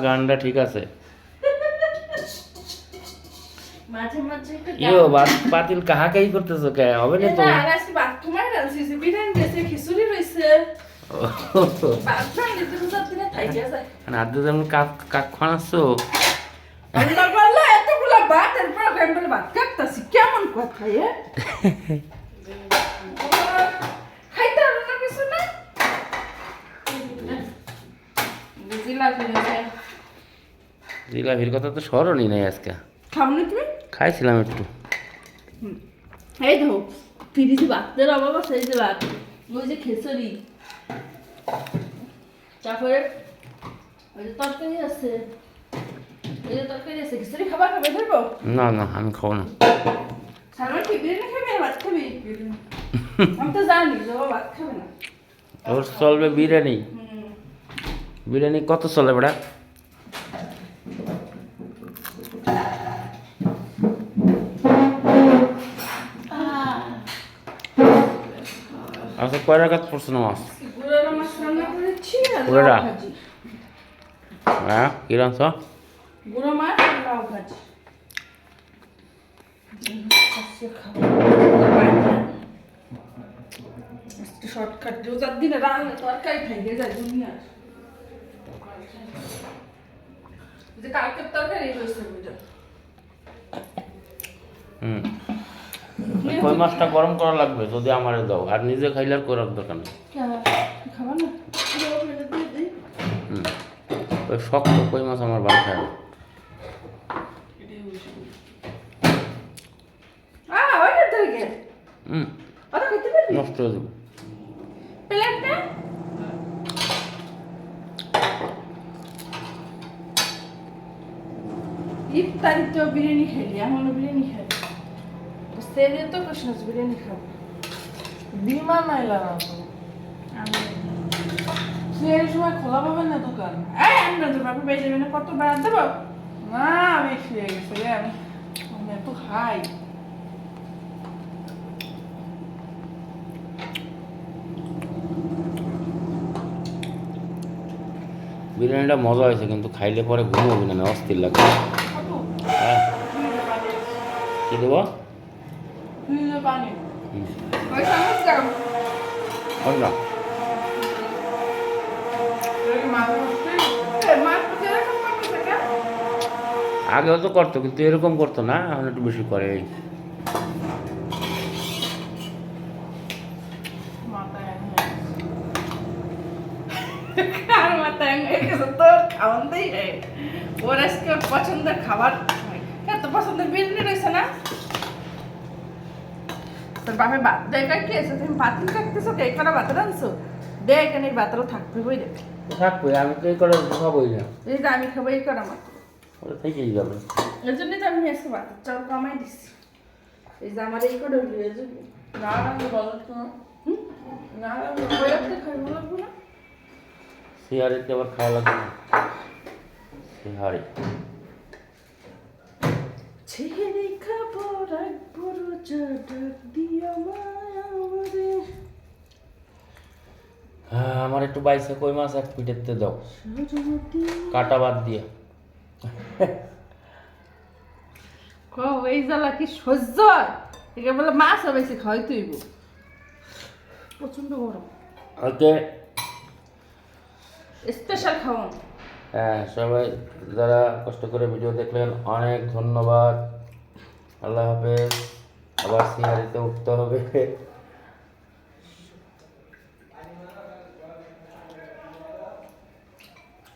গানটা ঠিক আছে। মাঝে মাঝে একটু ইয়ো পাতিল কাহাকাই করতেছো কে? হবে না তো। আর আজকে ভাত কমাই রাখছি, বিরিয়ানি দিয়েছে, খিচুড়ি রয়েছে। ভাত রান্না দিতে সব দিনে থাইকা যায়। আদু যেমন কাক খানাচ্ছো। আল্লাহ আল্লাহ, এতগুলো ভাত এরপর আমি বলে ভাত কাটতাছি, কেমন কথা এ? খাইতে হবে না কিছু না? জিলাপির কথা তো স্মরণই নাই আজকে। খাও না তুমি? খাইছিলাম একটু। এই দেখো ফ্রিজে ভাতের অভাব আছে, এই যে ভাত, ওই যে খিচুড়ি, তারপরে ওই যে তরকারি আছে, ওই যে তরকারি আছে। খিচুড়ি খাবার খাবে ধরবো? না না, আমি খাবো না। সালমান কি বিরিয়ানি খাবে ভাত খাবি? আমি তো জানি যে ও ভাত খাবে না। ওর চলবে বিরিয়ানি। বিরিয়ানি কত চলে বেড়া? আচ্ছা, কয় রাখাত পড়ছো নামাজ? গুড়ের মাছ রান্না করেছি আর গুড়েরা? লাউ ভাজি। হ্যাঁ, কি রাঁধছ? গুঁড়ো মাছ আর লাউ ভাজি। শর্টকাট রোজার দিনে রান্না তরকারি খাইয়ে যায় দুনিয়ার। যে কালকের তরকারি রয়েছে বুঝা। কই মাছটা গরম করা লাগবে যদি আমারে দাও, আর নিজে খাইলে আর করার দরকার নেই। খাবার না? ওই শক্ত কই মাছ আমার ভালো খায় না। ওইটা থেকে ওটা খেতে পারবি? নষ্ট হয়ে যাবে। প্লেটটা ইফতারিতেও বিরিয়ানি খাইলি, এখনো বিরিয়ানি খাই। সেরে তো কৃষ্ণ বিরিয়ানি খাবো। বিমান আইলা না তো। এর সময় খোলা পাবেন না দোকান? আমরা তো বাপু পেয়ে যাবে না, কত বেড়া দেবো? না, বেশি হয়ে গেছে রে, আমি এত খাই। বিরিয়ানিটা মজা হয়েছে, কিন্তু খাইলে পরে ঘুম হবে না, অস্থির লাগে। হ্যাঁ, কি দেবো? পানি ওই চামচ দাও। ওই না, মাছ পুজো এরকম করতেছে কেন? আগেও তো করতো, কিন্তু এরকম করতো না, এখন একটু বেশি করে। এই মাথায় আর মাথায় হয়ে গেছে তোর খাওয়ান দেই রে। ওর আজকে ওর পছন্দের খাবার, এত পছন্দের বিরিয়ানি রয়েছে না? তোর বাপে ভাত দেয় কি আছে? তুমি বাতিল রাখতেছো, কে করা ভাত রাঁধছো? দে এখানে ভাতও থাকবে, বই দেখ। থাকবে, আমি তো এই করে খাবোই না, এই যে আমি খাবো, এই করা মাত্র। ওটা থেকেই যাবে। এই জন্যই তো আমি আজকে ভাতের চাল কমাই দিচ্ছি। এই যে আমার এই করে হইলো, এই জন্য না রাখলে বলো তো, না রাখলে ওই রাখতে খাইবো লাগবো না। সিহারিতে আবার খাওয়া লাগবে না। সিহারি ছেড়ে খাবো রাখবো রোজা, ডাক দিয়া মায়া আমারে। হ্যাঁ, আমার একটু বাইসে কই মাছ এক পিঠেতে দাও, সরমতি কাটা বাদ দিয়ে। এই জ্বালা কি সহ্য হয়? একে বলে মাছ বেশি খাওয়াই তুইব, প্রচন্ড গরম। ওকে, স্পেশাল খাওয়ান। হ্যাঁ, সবাই যারা কষ্ট করে ভিডিও দেখলেন অনেক ধন্যবাদ। আল্লাহ হাফেজ। আবার সিহারিতে উঠতে হবে।